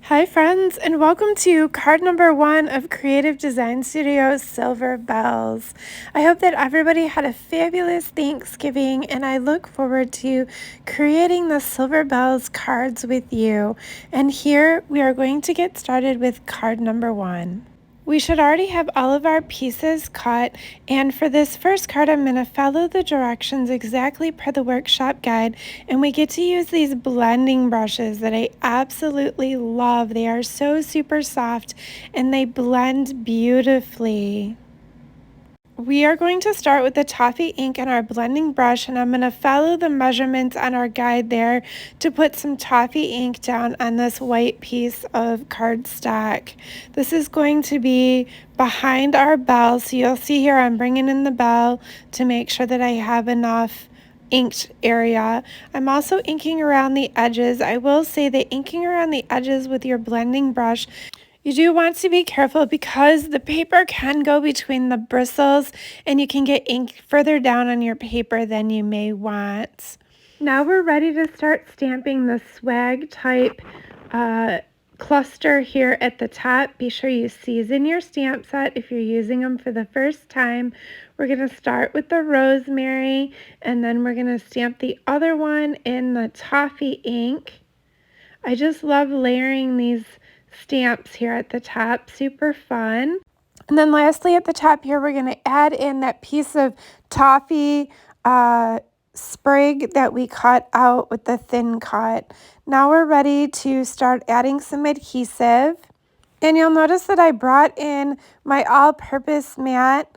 Hi friends, and welcome to card number 1 of Creative Design Studio's Silver Bells. I hope that everybody had a fabulous Thanksgiving, and I look forward to creating the Silver Bells cards with you. And here we are going to get started with card number 1. We should already have all of our pieces cut, and for this first card I'm going to follow the directions exactly per the workshop guide, and we get to use these blending brushes that I absolutely love. They are so super soft and they blend beautifully. We are going to start with the toffee ink and our blending brush, and I'm going to follow the measurements on our guide there to put some toffee ink down on this white piece of cardstock. This is going to be behind our bell, so you'll see here I'm bringing in the bell to make sure that I have enough inked area. I'm also inking around the edges. I will say that inking around the edges with your blending brush, you do want to be careful because the paper can go between the bristles and you can get ink further down on your paper than you may want. Now we're ready to start stamping the swag type cluster here at the top. Be sure you season your stamp set if you're using them for the first time. We're going to start with the rosemary, and then we're going to stamp the other one in the toffee ink. I just love layering these stamps here at the top, super fun. And then lastly at the top here, we're going to add in that piece of toffee sprig that we cut out with the thin cut. Now we're ready to start adding some adhesive. And you'll notice that I brought in my all-purpose mat.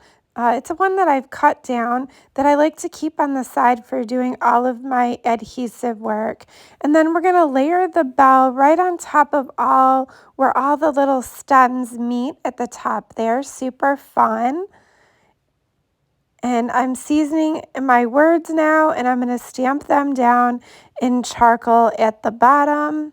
It's one that I've cut down that I like to keep on the side for doing all of my adhesive work. And then we're going to layer the bell right on top of where all the little stems meet at the top there. Super fun. And I'm seasoning my words now, and I'm going to stamp them down in charcoal at the bottom.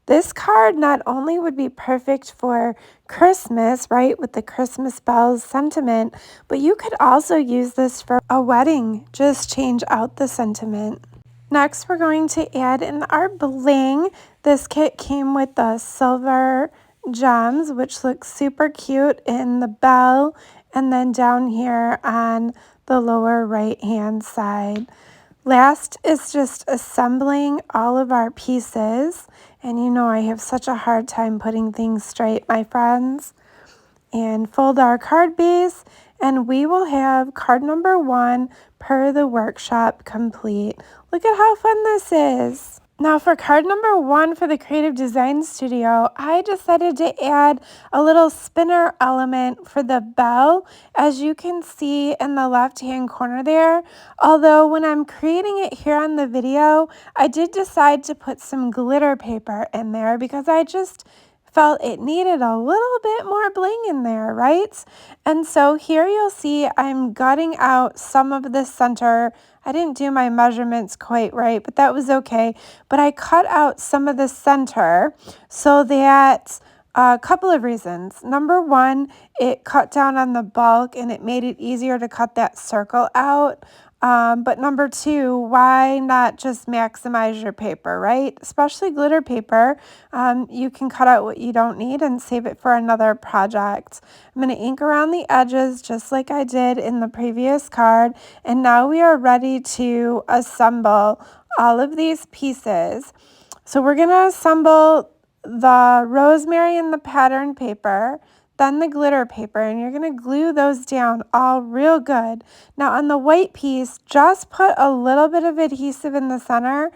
This card not only would be perfect for Christmas, right, with the Christmas bells sentiment, but you could also use this for a wedding. Just change out the sentiment. Next, we're going to add in our bling. This kit came with the silver gems, which looks super cute in the bell, and then down here on the lower right-hand side. Last is just assembling all of our pieces. And you know I have such a hard time putting things straight, my friends. And fold our card base, and we will have card number 1 per the workshop complete. Look at how fun this is. Now for card number 1 for the Creative Design Studio, I decided to add a little spinner element for the bell, as you can see in the left-hand corner there. Although when I'm creating it here on the video, I did decide to put some glitter paper in there because I just felt it needed a little bit more bling in there, right? And so here you'll see I'm gutting out some of the center. I didn't do my measurements quite right, but that was okay. But I cut out some of the center so that a couple of reasons. Number one, it cut down on the bulk and it made it easier to cut that circle out. But number two, why not just maximize your paper, right? Especially glitter paper. You can cut out what you don't need and save it for another project. I'm going to ink around the edges just like I did in the previous card. And now we are ready to assemble all of these pieces. So we're going to assemble the rosemary and the pattern paper, then the glitter paper, and you're going to glue those down all real good. Now on the white piece, just put a little bit of adhesive in the center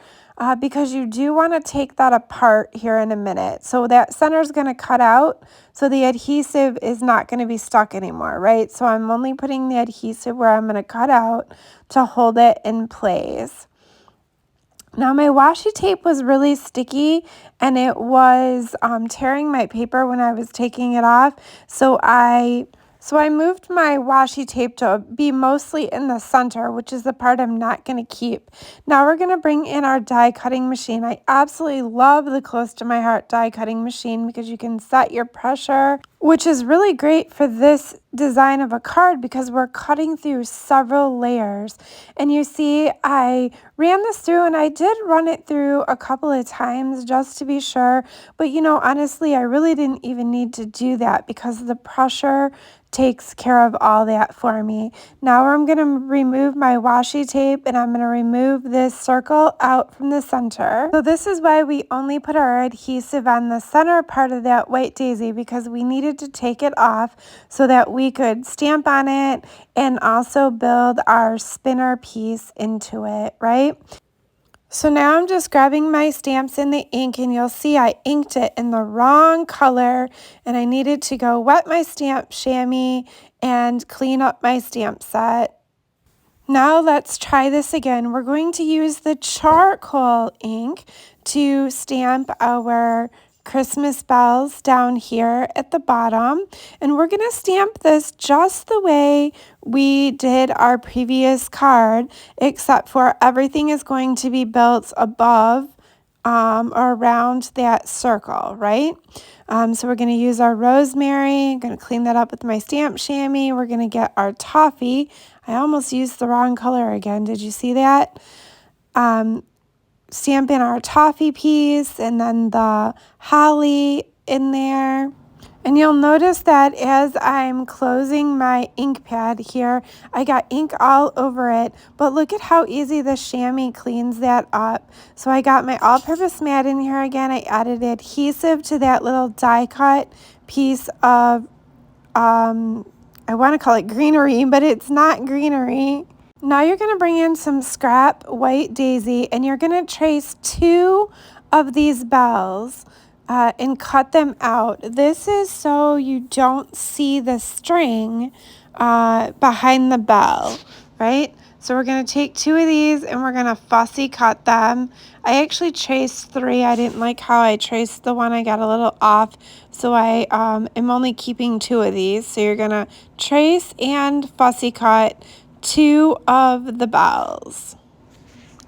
because you do want to take that apart here in a minute. So that center is going to cut out, so the adhesive is not going to be stuck anymore, right? So I'm only putting the adhesive where I'm going to cut out to hold it in place. Now my washi tape was really sticky and it was tearing my paper when I was taking it off. So I moved my washi tape to be mostly in the center, which is the part I'm not going to keep. Now we're going to bring in our die cutting machine. I absolutely love the Close to My Heart die cutting machine because you can set your pressure which is really great for this design of a card because we're cutting through several layers. And you see, I ran this through and I did run it through a couple of times just to be sure. But honestly, I really didn't even need to do that because the pressure takes care of all that for me. Now I'm going to remove my washi tape and I'm going to remove this circle out from the center. So this is why we only put our adhesive on the center part of that white daisy, because we needed to take it off so that we could stamp on it and also build our spinner piece into it, right? So now I'm just grabbing my stamps in the ink, and you'll see I inked it in the wrong color, and I needed to go wet my stamp chamois and clean up my stamp set. Now let's try this again. We're going to use the charcoal ink to stamp our Christmas bells down here at the bottom. And we're going to stamp this just the way we did our previous card, except for everything is going to be built above or around that circle, right? So we're going to use our rosemary. I'm going to clean that up with my stamp chamois. We're going to get our toffee. I almost used the wrong color again. Did you see that? Stamp in our toffee piece and then the holly in there. And you'll notice that as I'm closing my ink pad here, I got ink all over it, but look at how easy the chamois cleans that up. So I got my all-purpose mat in here again. I added adhesive to that little die cut piece of, I want to call it greenery, but it's not greenery. Now you're going to bring in some scrap white daisy and you're going to trace 2 of these bells and cut them out. This is so you don't see the string behind the bell, right? So we're going to take 2 of these and we're going to fussy cut them. I actually traced 3. I didn't like how I traced the one. I got a little off. So I am only keeping 2 of these. So you're going to trace and fussy cut 2 of the bells.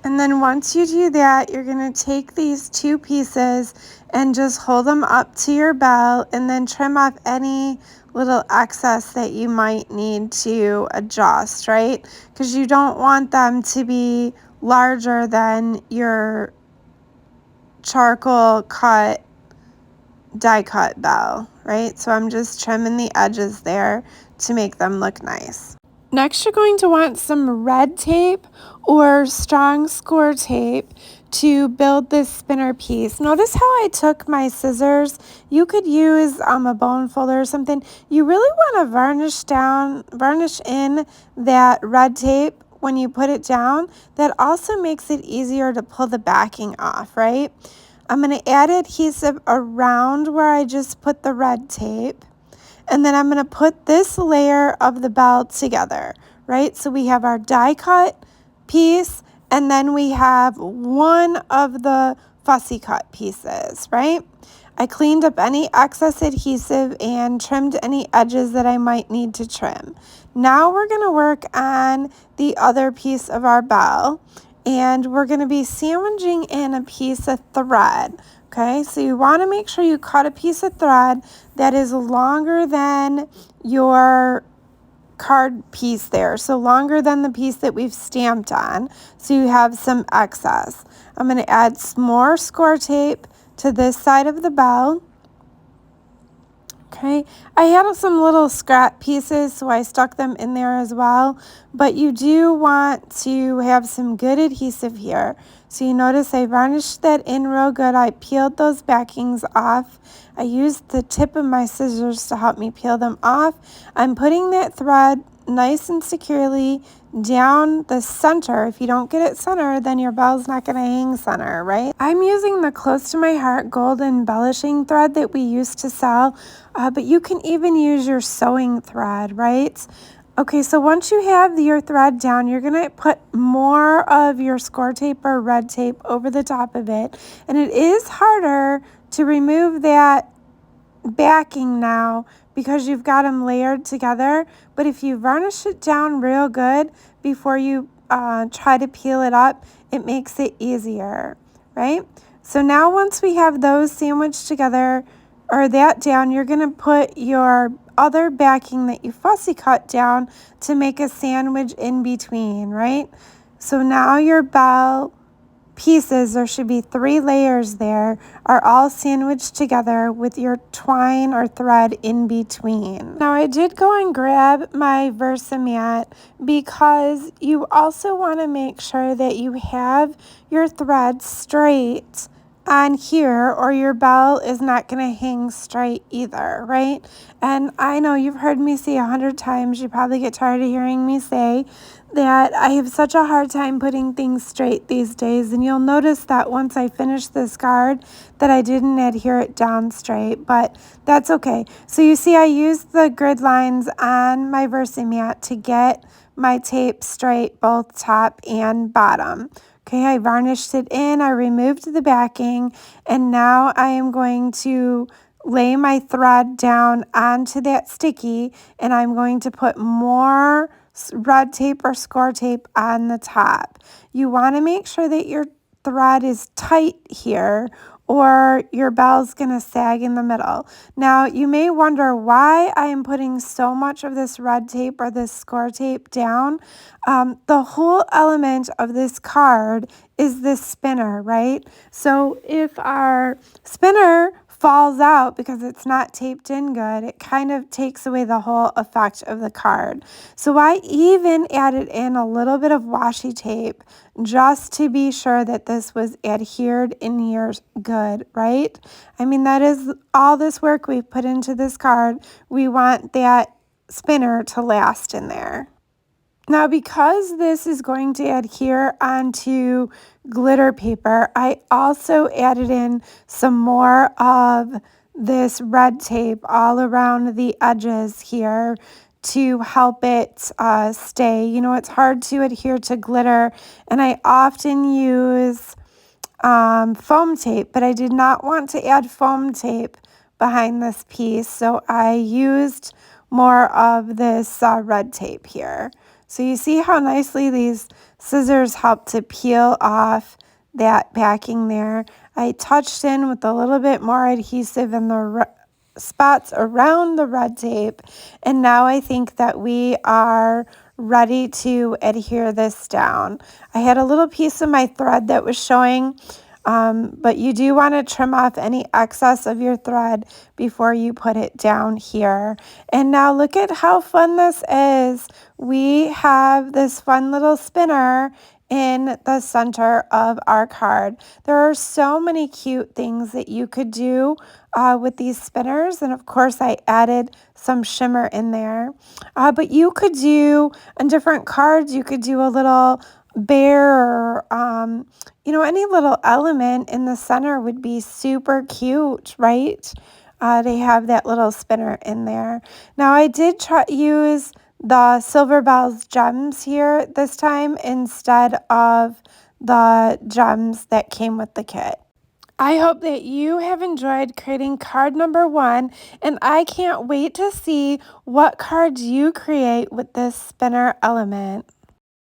And then once you do that, you're going to take these 2 pieces and just hold them up to your bell and then trim off any little excess that you might need to adjust, right? Because you don't want them to be larger than your charcoal cut die cut bell, right? So I'm just trimming the edges there to make them look nice. Next, you're going to want some red tape or strong score tape to build this spinner piece. Notice how I took my scissors. You could use a bone folder or something. You really want to varnish in that red tape when you put it down. That also makes it easier to pull the backing off, right? I'm going to add adhesive around where I just put the red tape. And then I'm going to put this layer of the bell together, right? So we have our die cut piece, and then we have one of the fussy cut pieces, right? I cleaned up any excess adhesive and trimmed any edges that I might need to trim. Now we're going to work on the other piece of our bell, and we're going to be sandwiching in a piece of thread. Okay, so you want to make sure you cut a piece of thread that is longer than your card piece there. So longer than the piece that we've stamped on. So you have some excess. I'm going to add some more score tape to this side of the bell. Okay, I had some little scrap pieces, so I stuck them in there as well. But you do want to have some good adhesive here. So you notice I varnished that in real good. I peeled those backings off. I used the tip of my scissors to help me peel them off. I'm putting that thread nice and securely down the center. If you don't get it center, then your bell's not going to hang center, right? I'm using the Close to My Heart gold embellishing thread that we used to sell, but you can even use your sewing thread, right? Okay, so once you have your thread down, you're going to put more of your score tape or red tape over the top of it. And it is harder to remove that backing now because you've got them layered together. But if you varnish it down real good before you try to peel it up, it makes it easier, right? So now once we have those sandwiched together, or that down, you're going to put your other backing that you fussy cut down to make a sandwich in between, right? So now your bell pieces, there should be 3 layers there, are all sandwiched together with your twine or thread in between. Now I did go and grab my Versamat because you also want to make sure that you have your thread straight on here, or your bell is not going to hang straight either, right? And I know you've heard me say 100 times, you probably get tired of hearing me say that I have such a hard time putting things straight these days, and you'll notice that once I finish this card that I didn't adhere it down straight, but that's okay. So you see I used the grid lines on my Versamat to get my tape straight, both top and bottom. Okay, I varnished it in, I removed the backing, and now I am going to lay my thread down onto that sticky, and I'm going to put more red tape or score tape on the top. You want to make sure that your thread is tight here, or your bell's going to sag in the middle. Now, you may wonder why I am putting so much of this red tape or this score tape down. The whole element of this card is this spinner, right? So if our spinner falls out because it's not taped in good, it kind of takes away the whole effect of the card. So I even added in a little bit of washi tape just to be sure that this was adhered in here good, right? I mean, that is all this work we've put into this card. We want that spinner to last in there. Now, because this is going to adhere onto glitter paper, I also added in some more of this red tape all around the edges here to help it stay. You know, it's hard to adhere to glitter, and I often use foam tape, but I did not want to add foam tape behind this piece, so I used more of this red tape here. So you see how nicely these scissors help to peel off that backing there. I touched in with a little bit more adhesive in the spots around the red tape, and now I think that we are ready to adhere this down. I had a little piece of my thread that was showing, but you do want to trim off any excess of your thread before you put it down here. And now look at how fun this is. We have this fun little spinner in the center of our card. There are so many cute things that you could do with these spinners, and of course I added some shimmer in there. But you could do on different cards, you could do a little bear, or you know, any little element in the center would be super cute, right? They have that little spinner in there. Now I did use the Silver Bells gems here this time instead of the gems that came with the kit. I hope that you have enjoyed creating card number 1, and I can't wait to see what cards you create with this spinner element.